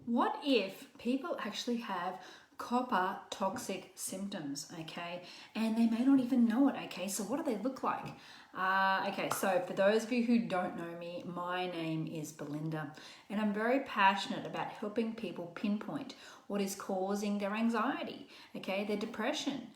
What if people actually have copper toxic symptoms, okay, and they may not even know it, okay? So what do they look like? Okay, so for those of you who don't know me, my name is Belinda, and I'm very passionate about helping people pinpoint what is causing their anxiety, okay, their depression,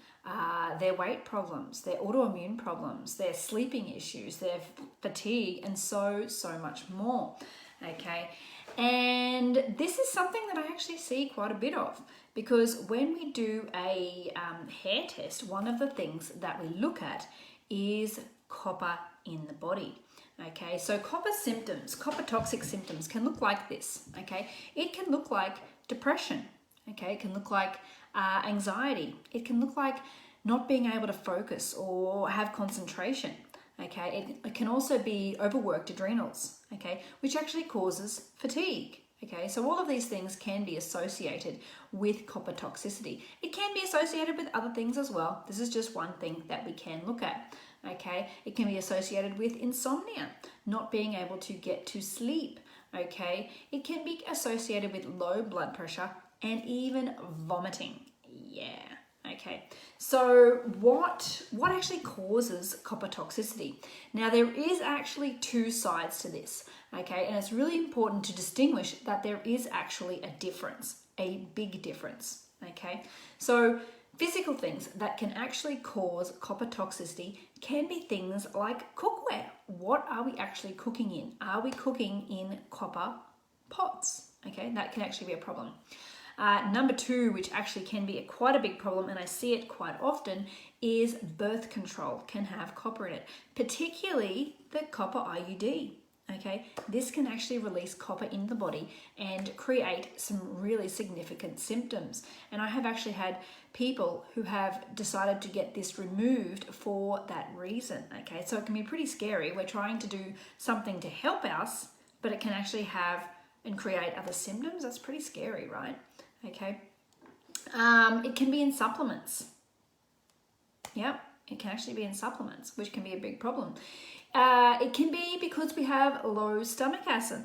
their weight problems, their autoimmune problems, their sleeping issues, their fatigue, and so much more, okay? And this is something that I actually see quite a bit of, because when we do a hair test, one of the things that we look at is copper in the body. Okay, so copper symptoms, copper toxic symptoms can look like this. Okay, it can look like depression. Okay, it can look like anxiety. It can look like not being able to focus or have concentration. Okay, it can also be overworked adrenals, okay, which actually causes fatigue. Okay, so all of these things can be associated with copper toxicity. It can be associated with other things as well. This is just one thing that we can look at. Okay, it can be associated with insomnia, not being able to get to sleep. Okay, it can be associated with low blood pressure and even vomiting. Yeah. Okay, so what actually causes copper toxicity? Now, there is actually two sides to this, okay, and it's really important to distinguish that there is actually a difference, a big difference, okay? So physical things that can actually cause copper toxicity can be things like cookware. What are we actually cooking in? Are we cooking in copper pots? Okay, that can actually be a problem. Number two, which actually can be quite a big problem, and I see it quite often, is birth control can have copper in it, particularly the copper IUD. Okay, this can actually release copper in the body and create some really significant symptoms. And I have actually had people who have decided to get this removed for that reason. Okay, so it can be pretty scary. We're trying to do something to help us, but it can actually have and create other symptoms. That's pretty scary, right? Okay, it can be in supplements. Yep, it can actually be in supplements, which can be a big problem. It can be because we have low stomach acid.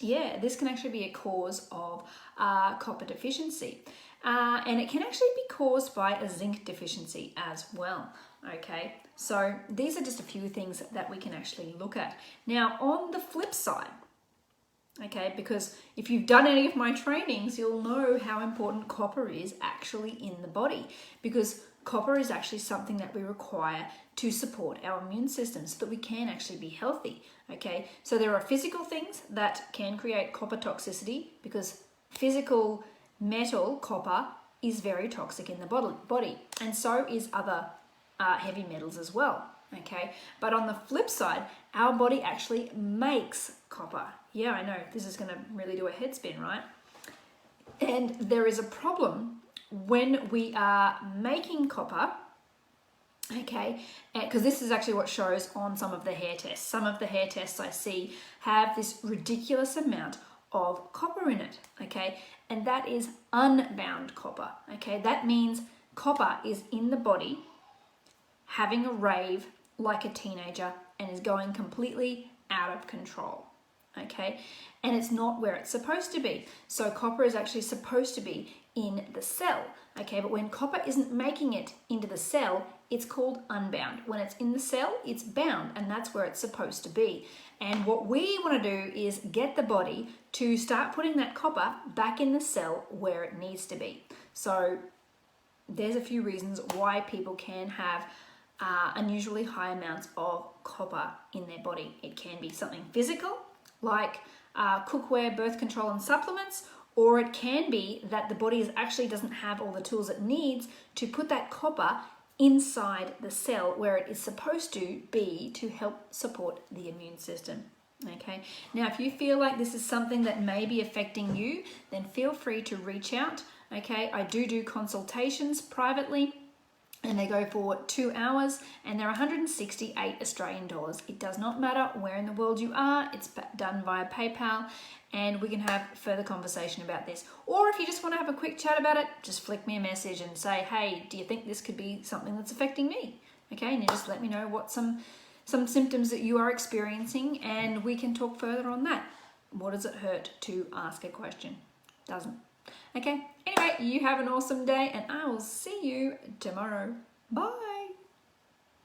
Yeah, this can actually be a cause of copper deficiency. And it can actually be caused by a zinc deficiency as well. Okay, so these are just a few things that we can actually look at. Now, on the flip side, okay, because if you've done any of my trainings, you'll know how important copper is actually in the body, because copper is actually something that we require to support our immune system so that we can actually be healthy. Okay, so there are physical things that can create copper toxicity, because physical metal, copper, is very toxic in the body, and so is other heavy metals as well. Okay, but on the flip side, our body actually makes copper. Yeah, I know, this is going to really do a head spin, right? And there is a problem when we are making copper, okay, because this is actually what shows on some of the hair tests. Some of the hair tests I see have this ridiculous amount of copper in it, okay, and that is unbound copper, okay? That means copper is in the body having a rave like a teenager and is going completely out of control, okay? And it's not where it's supposed to be. So copper is actually supposed to be in the cell, okay? But when copper isn't making it into the cell, it's called unbound. When it's in the cell, it's bound, and that's where it's supposed to be. And what we want to do is get the body to start putting that copper back in the cell where it needs to be. So there's a few reasons why people can have unusually high amounts of copper in their body. It can be something physical, like cookware, birth control and supplements, or it can be that the body actually doesn't have all the tools it needs to put that copper inside the cell where it is supposed to be to help support the immune system. Okay, now if you feel like this is something that may be affecting you, then feel free to reach out. Okay, I do consultations privately, and they go for 2 hours, and they're 168 Australian dollars. It does not matter where in the world you are. It's done via PayPal, and we can have further conversation about this. Or if you just want to have a quick chat about it, just flick me a message and say, hey, do you think this could be something that's affecting me? Okay, and you just let me know what some symptoms that you are experiencing, and we can talk further on that. What does it hurt to ask a question? Doesn't. Okay, anyway, you have an awesome day and I will see you tomorrow. Bye.